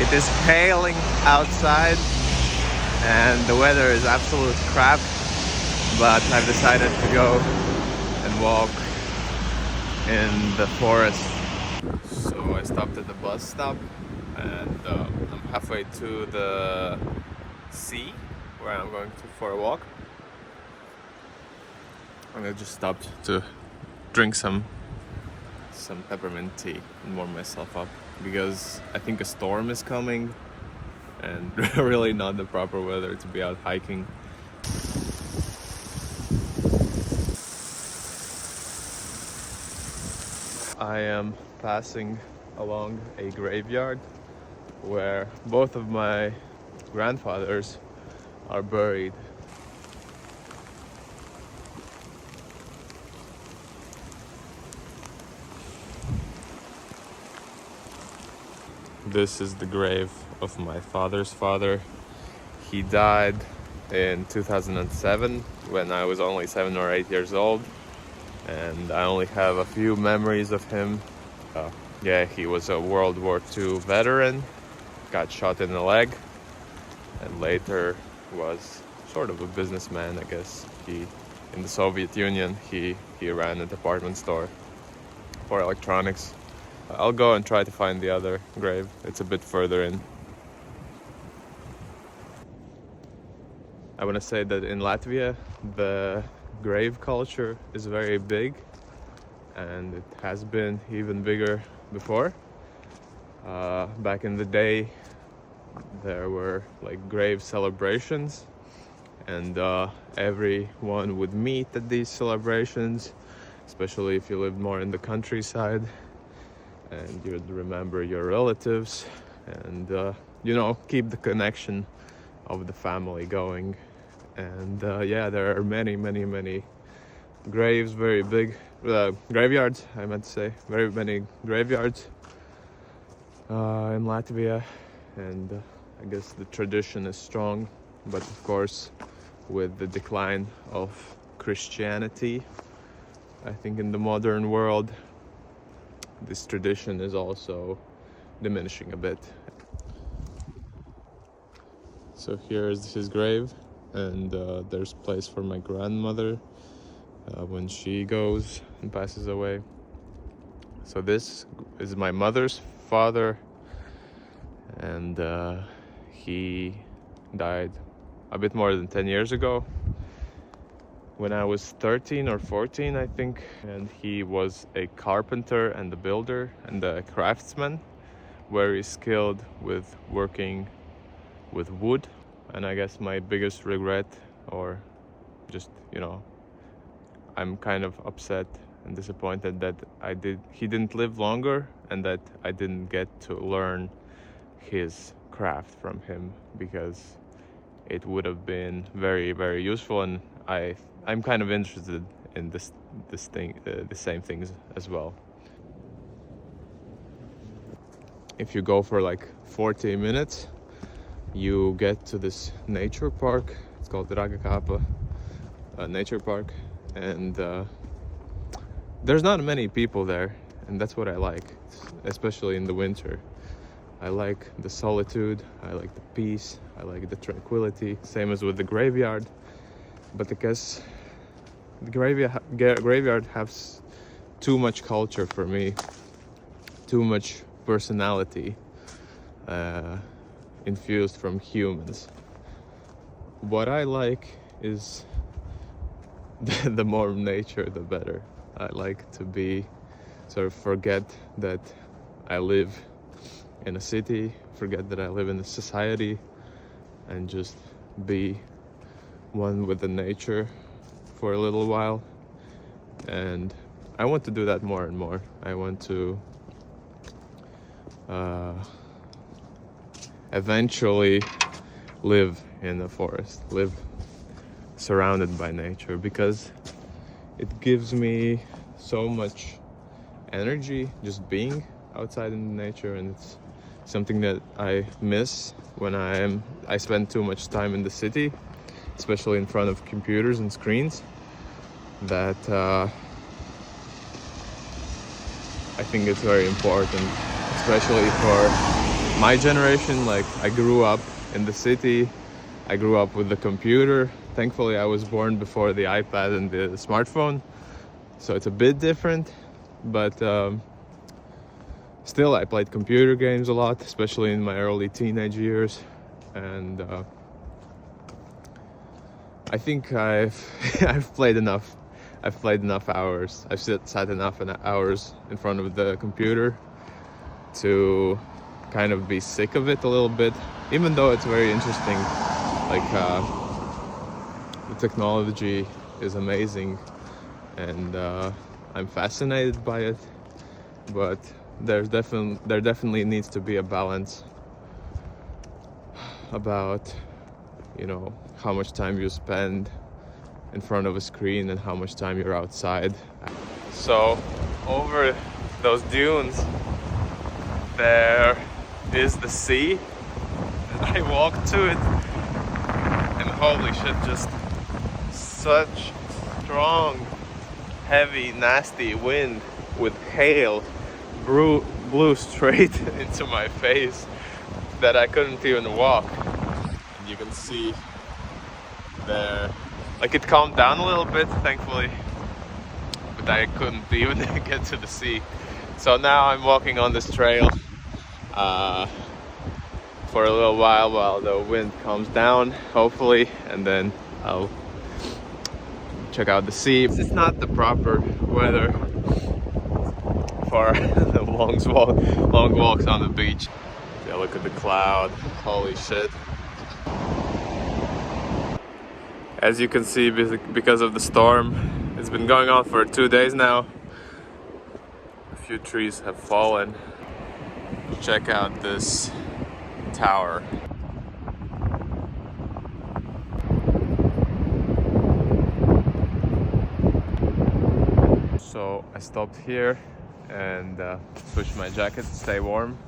It is hailing outside and the weather is absolute crap, but I've decided to go and walk in the forest. So I stopped at the bus stop and I'm halfway to the sea where I'm going to for a walk. And I just stopped to drink some peppermint tea and warm myself up because I think a storm is coming and really not the proper weather to be out hiking. I am passing along a graveyard where both of my grandfathers are buried. This is the grave of my father's father. He died in 2007 when I was only 7 or 8 years old, and I only have a few memories of him. He was a World War II veteran, got shot in the leg, and later was sort of a businessman, I guess. In the Soviet Union, he ran a department store for electronics. I'll go and try to find the other grave. It's a bit further in. I want to say that in Latvia, the grave culture is very big, and it has been even bigger before. Back in the day, there were like grave celebrations, and everyone would meet at these celebrations, especially if you lived more in the countryside, and you'd remember your relatives and keep the connection of the family going. And there are many graves, very big graveyards, I meant to say, very many graveyards in Latvia, and I guess the tradition is strong, but of course with the decline of Christianity, I think in the modern world, this tradition is also diminishing a bit. So here's his grave, and there's place for my grandmother when she goes and passes away. So this is my mother's father, and he died a bit more than 10 years ago when I was 13 or 14, I think. And he was a carpenter and a builder and a craftsman, very skilled with working with wood. And I guess my biggest regret, or just, I'm kind of upset and disappointed that he didn't live longer and that I didn't get to learn his craft from him, because it would have been very, very useful, and I'm kind of interested in the same things as well. If you go for like 40 minutes, you get to this nature park. It's called Ragakapa Nature Park, and there's not many people there, and that's what I like, especially in the winter. I like the solitude, I like the peace, I like the tranquility, same as with the graveyard. But I guess the graveyard has too much culture for me, too much personality infused from humans. What I like is the more nature, the better. I like to forget that I live in a city, forget that I live in a society, and just be one with the nature for a little while. And I want to do that more and more. I want to eventually live in the forest, live surrounded by nature, because it gives me so much energy just being outside in nature, and it's something that I miss when I spend too much time in the city, especially in front of computers and screens, that I think it's very important, especially for my generation, like I grew up in the city, I grew up with the computer. Thankfully, I was born before the iPad and the smartphone, so it's a bit different, but still I played computer games a lot, especially in my early teenage years, and I think I've played enough. I've played enough hours. I've sat enough hours in front of the computer to kind of be sick of it a little bit, even though it's very interesting. Like the technology is amazing, and I'm fascinated by it. But there definitely needs to be a balance about, you know, how much time you spend in front of a screen and how much time you're outside. So over those dunes there is the sea. I walked to it and holy shit, just such strong, heavy, nasty wind with hail blew straight into my face that I couldn't even walk. And you can see there, like it calmed down a little bit, thankfully, but I couldn't even get to the sea. So now I'm walking on this trail for a little while the wind calms down, hopefully, and then I'll check out the sea. It's not the proper weather for long walks on the beach. Yeah, look at the cloud, holy shit. As you can see, because of the storm, it's been going on for 2 days now. A few trees have fallen. Check out this tower. So I stopped here and switched my jacket to stay warm,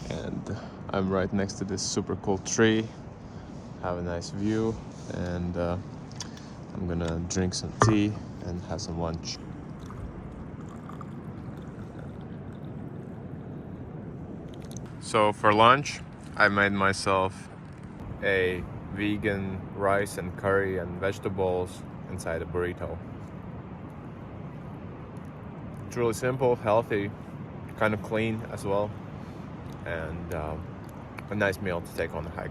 and I'm right next to this super cool tree. Have a nice view, and I'm gonna drink some tea and have some lunch. So for lunch, I made myself a vegan rice and curry and vegetables inside a burrito. It's really simple, healthy, kind of clean as well, and a nice meal to take on the hike.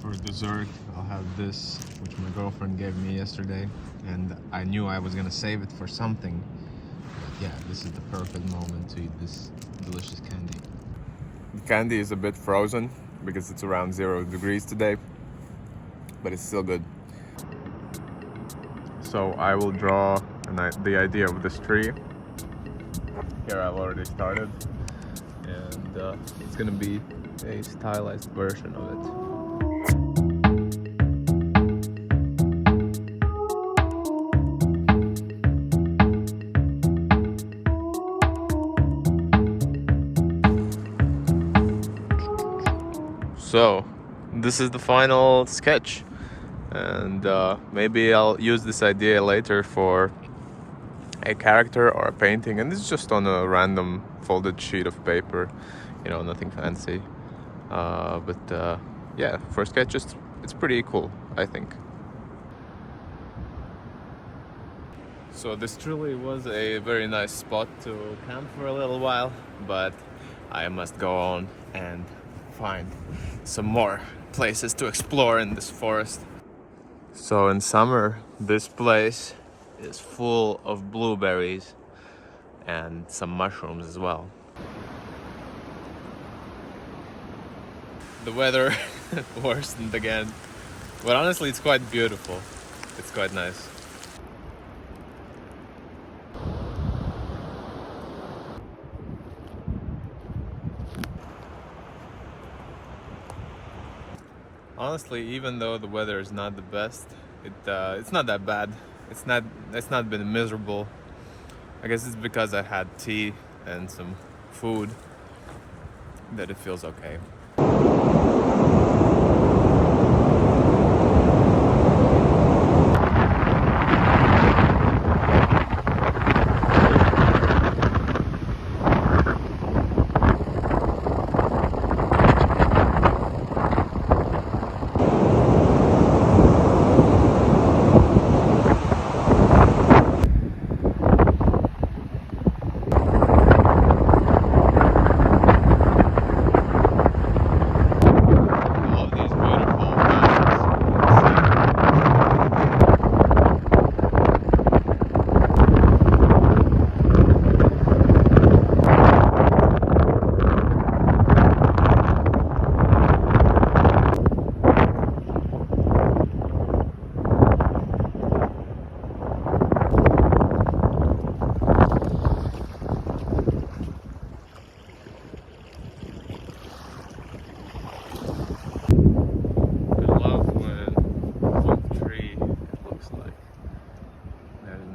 For dessert, I'll have this, which my girlfriend gave me yesterday, and I knew I was gonna save it for something. But yeah, this is the perfect moment to eat this delicious candy. The candy is a bit frozen because it's around 0 degrees today, but it's still good. So I will draw the idea of this tree. Here I've already started, and it's gonna be a stylized version of it. So this is the final sketch, and maybe I'll use this idea later for a character or a painting, and this is just on a random folded sheet of paper, you know, nothing fancy, but yeah, for a sketch it's pretty cool, I think. So this truly was a very nice spot to camp for a little while, but I must go on and find some more places to explore in this forest. So in summer, this place is full of blueberries and some mushrooms as well. The weather worsened again, but honestly it's quite beautiful. It's quite nice. Honestly, even though the weather is not the best, it's not that bad. It's not been miserable. I guess it's because I had tea and some food that it feels okay.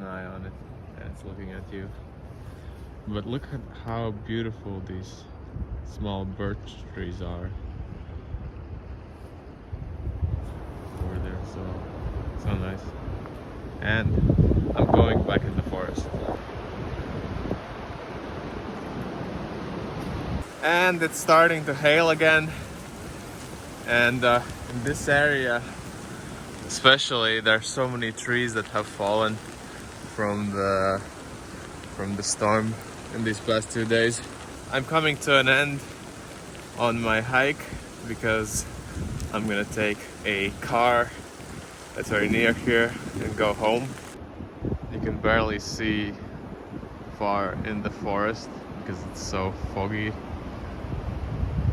an eye on it and it's looking at you. But look at how beautiful these small birch trees are over there. So nice. And I'm going back in the forest. And it's starting to hail again. And in this area especially, there's so many trees that have fallen from the storm in these past 2 days. I'm coming to an end on my hike because I'm gonna take a car that's very near here and go home. You can barely see far in the forest because it's so foggy.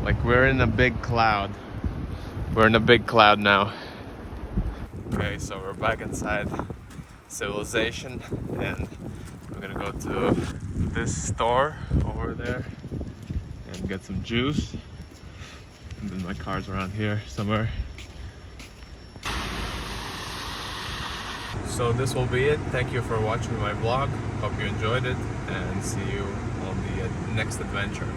Like we're in a big cloud. We're in a big cloud now. Okay, so we're back inside civilization and we're gonna go to this store over there and get some juice. And then my car's around here somewhere. So this will be it. Thank you for watching my vlog. Hope you enjoyed it and see you on the next adventure.